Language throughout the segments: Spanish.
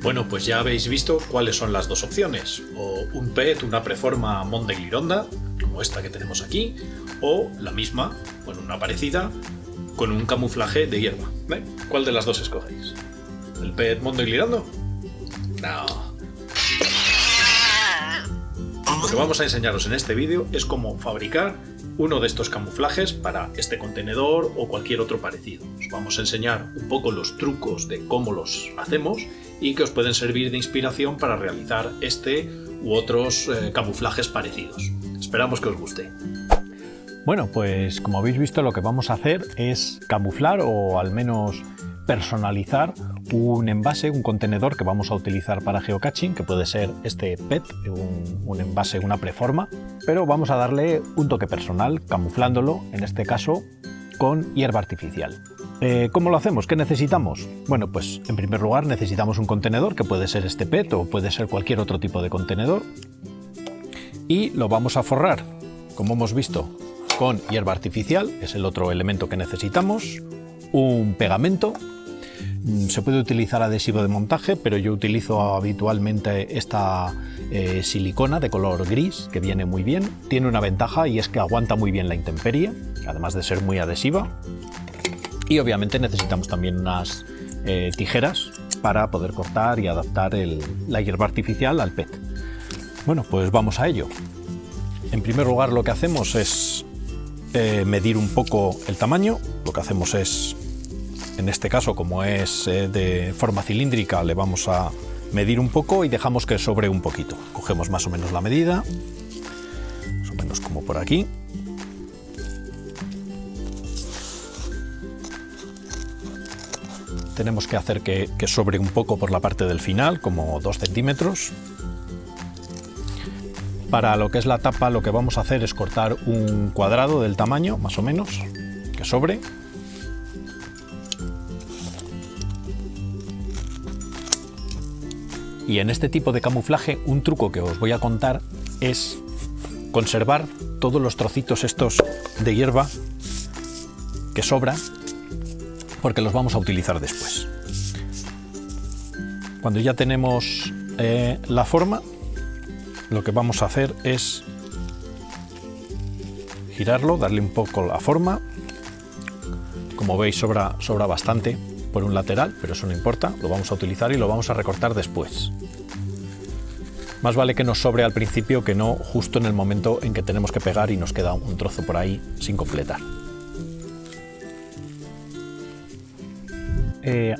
Bueno, pues ya habéis visto cuáles son las dos opciones, o un PET, una preforma Mondeglironda, como esta que tenemos aquí, o la misma, bueno, una parecida, con un camuflaje de hierba. ¿Cuál de las dos escogéis? ¿El PET Mondeglirondo? No. Lo que vamos a enseñaros en este vídeo es cómo fabricar uno de estos camuflajes para este contenedor o cualquier otro parecido. Os vamos a enseñar un poco los trucos de cómo los hacemos y que os pueden servir de inspiración para realizar este u otros camuflajes parecidos. Esperamos que os guste. Bueno, pues como habéis visto, lo que vamos a hacer es camuflar o al menos personalizar un envase, un contenedor que vamos a utilizar para geocaching, que puede ser este PET, un envase, una preforma, pero vamos a darle un toque personal, camuflándolo, en este caso, con hierba artificial. ¿Cómo lo hacemos? ¿Qué necesitamos? Bueno, pues en primer lugar necesitamos un contenedor, que puede ser este PET o puede ser cualquier otro tipo de contenedor, y lo vamos a forrar, como hemos visto, con hierba artificial, es el otro elemento que necesitamos, un pegamento. Se puede utilizar adhesivo de montaje, pero yo utilizo habitualmente esta silicona de color gris, que viene muy bien. Tiene una ventaja y es que aguanta muy bien la intemperie, además de ser muy adhesiva. Y obviamente necesitamos también unas tijeras para poder cortar y adaptar la hierba artificial al PET. Bueno, pues vamos a ello. En primer lugar, lo que hacemos es medir un poco el tamaño. Lo que hacemos es, en este caso, como es de forma cilíndrica, le vamos a medir un poco y dejamos que sobre un poquito. Cogemos más o menos la medida, más o menos como por aquí. Tenemos que hacer que sobre un poco por la parte del final, como 2 centímetros. Para lo que es la tapa, lo que vamos a hacer es cortar un cuadrado del tamaño, más o menos, que sobre. Y en este tipo de camuflaje, un truco que os voy a contar es conservar todos los trocitos estos de hierba que sobran, porque los vamos a utilizar después. Cuando ya tenemos la forma, lo que vamos a hacer es girarlo, darle un poco la forma. Como veis, sobra bastante por un lateral, pero eso no importa, lo vamos a utilizar y lo vamos a recortar después. Más vale que nos sobre al principio que no justo en el momento en que tenemos que pegar y nos queda un trozo por ahí sin completar.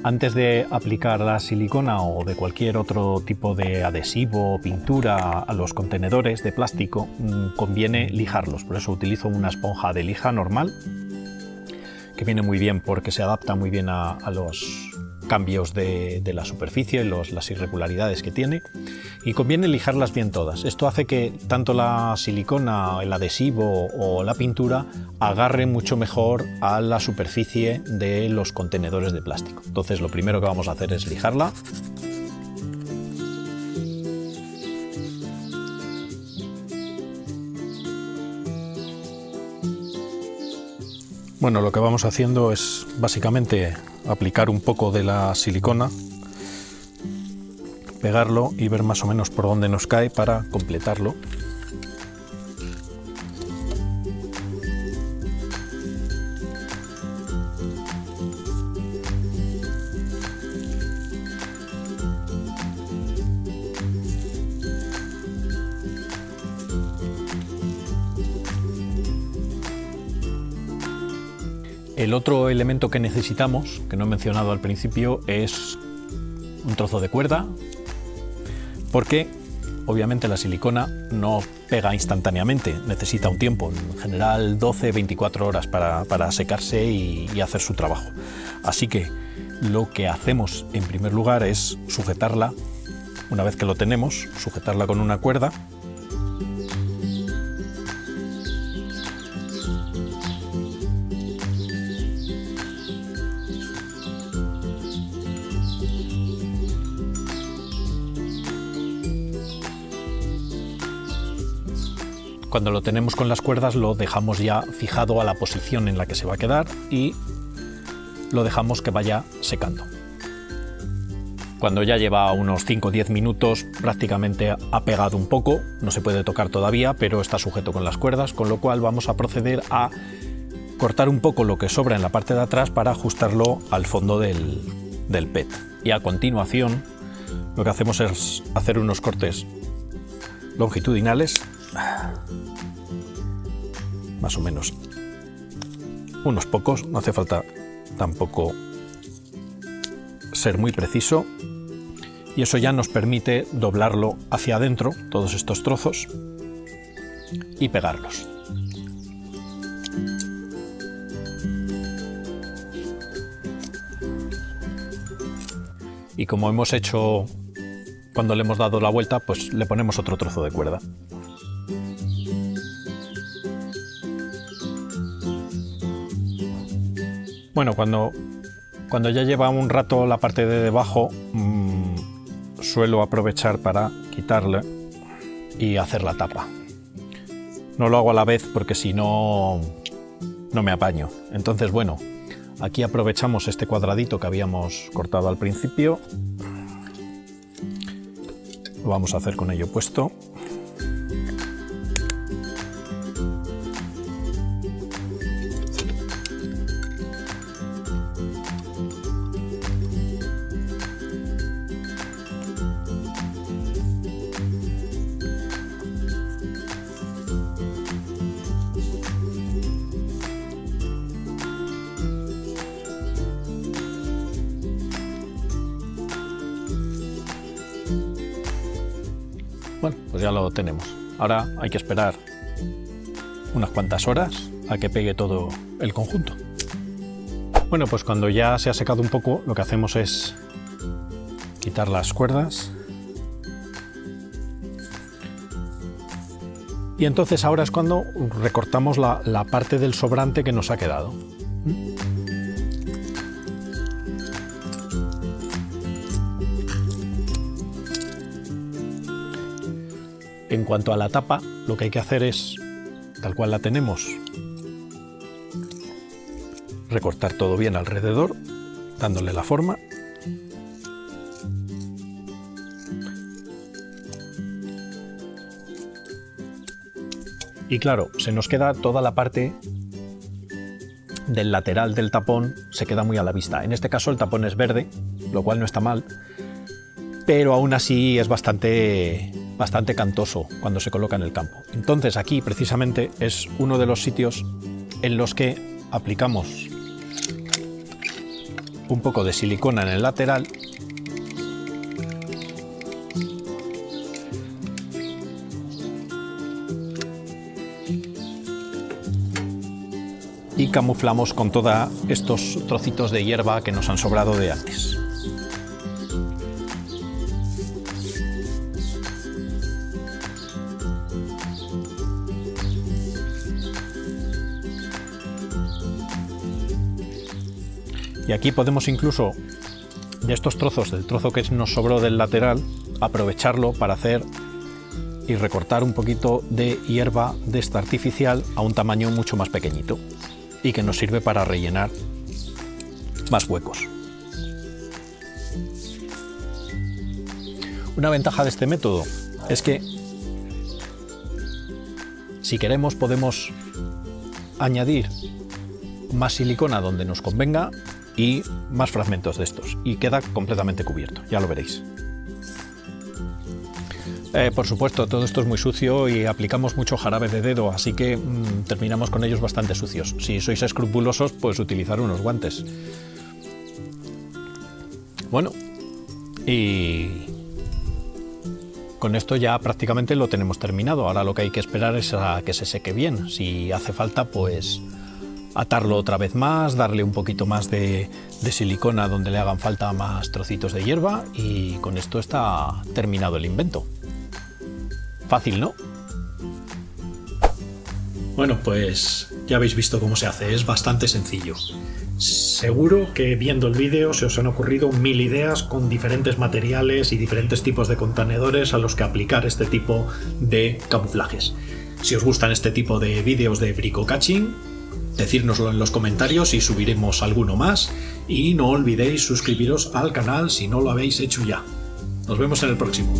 Antes de aplicar la silicona o de cualquier otro tipo de adhesivo o pintura a los contenedores de plástico, conviene lijarlos. Por eso utilizo una esponja de lija normal, que viene muy bien porque se adapta muy bien a los cambios de la superficie, las irregularidades que tiene, y conviene lijarlas bien todas. Esto hace que tanto la silicona, el adhesivo o la pintura agarre mucho mejor a la superficie de los contenedores de plástico. Entonces lo primero que vamos a hacer es lijarla. Bueno, lo que vamos haciendo es básicamente aplicar un poco de la silicona, pegarlo y ver más o menos por dónde nos cae para completarlo. El otro elemento que necesitamos, que no he mencionado al principio, es un trozo de cuerda, porque obviamente la silicona no pega instantáneamente, necesita un tiempo, en general 12-24 horas para secarse y hacer su trabajo. Así que lo que hacemos en primer lugar es sujetarla, una vez que lo tenemos, sujetarla con una cuerda. Cuando lo tenemos con las cuerdas lo dejamos ya fijado a la posición en la que se va a quedar y lo dejamos que vaya secando. Cuando ya lleva unos 5 o 10 minutos prácticamente ha pegado un poco, no se puede tocar todavía, pero está sujeto con las cuerdas, con lo cual vamos a proceder a cortar un poco lo que sobra en la parte de atrás para ajustarlo al fondo del PET. Y a continuación lo que hacemos es hacer unos cortes longitudinales, más o menos unos pocos, no hace falta tampoco ser muy preciso, y eso ya nos permite doblarlo hacia adentro, todos estos trozos, y pegarlos. Y como hemos hecho cuando le hemos dado la vuelta, pues le ponemos otro trozo de cuerda. Bueno, cuando ya lleva un rato la parte de debajo, suelo aprovechar para quitarle y hacer la tapa. No lo hago a la vez porque si no, no me apaño. Entonces, bueno, aquí aprovechamos este cuadradito que habíamos cortado al principio. Lo vamos a hacer con ello puesto. Bueno, pues ya lo tenemos. Ahora hay que esperar unas cuantas horas a que pegue todo el conjunto. Bueno, pues cuando ya se ha secado un poco, lo que hacemos es quitar las cuerdas. Y entonces ahora es cuando recortamos la parte del sobrante que nos ha quedado. En cuanto a la tapa, lo que hay que hacer es, tal cual la tenemos, recortar todo bien alrededor, dándole la forma. Y claro, se nos queda toda la parte del lateral del tapón, se queda muy a la vista. En este caso el tapón es verde, lo cual no está mal, pero aún así es bastante cantoso cuando se coloca en el campo. Entonces aquí precisamente es uno de los sitios en los que aplicamos un poco de silicona en el lateral y camuflamos con todos estos trocitos de hierba que nos han sobrado de antes. Y aquí podemos incluso, de estos trozos, del trozo que nos sobró del lateral, aprovecharlo para hacer y recortar un poquito de hierba de esta artificial a un tamaño mucho más pequeñito y que nos sirve para rellenar más huecos. Una ventaja de este método es que si queremos podemos añadir más silicona donde nos convenga y más fragmentos de estos, y queda completamente cubierto, ya lo veréis. Por supuesto, todo esto es muy sucio y aplicamos mucho jarabe de dedo, así que terminamos con ellos bastante sucios. Si sois escrupulosos, pues utilizar unos guantes. Bueno, y con esto ya prácticamente lo tenemos terminado. Ahora lo que hay que esperar es a que se seque bien. Si hace falta, pues atarlo otra vez más, darle un poquito más de silicona donde le hagan falta más trocitos de hierba, y con esto está terminado el invento. Fácil, ¿no? Bueno, pues ya habéis visto cómo se hace, es bastante sencillo. Seguro que viendo el vídeo se os han ocurrido 1000 ideas con diferentes materiales y diferentes tipos de contenedores a los que aplicar este tipo de camuflajes. Si os gustan este tipo de vídeos de bricocaching, decírnoslo en los comentarios y subiremos alguno más. y no olvidéis suscribiros al canal si no lo habéis hecho ya. Nos vemos en el próximo.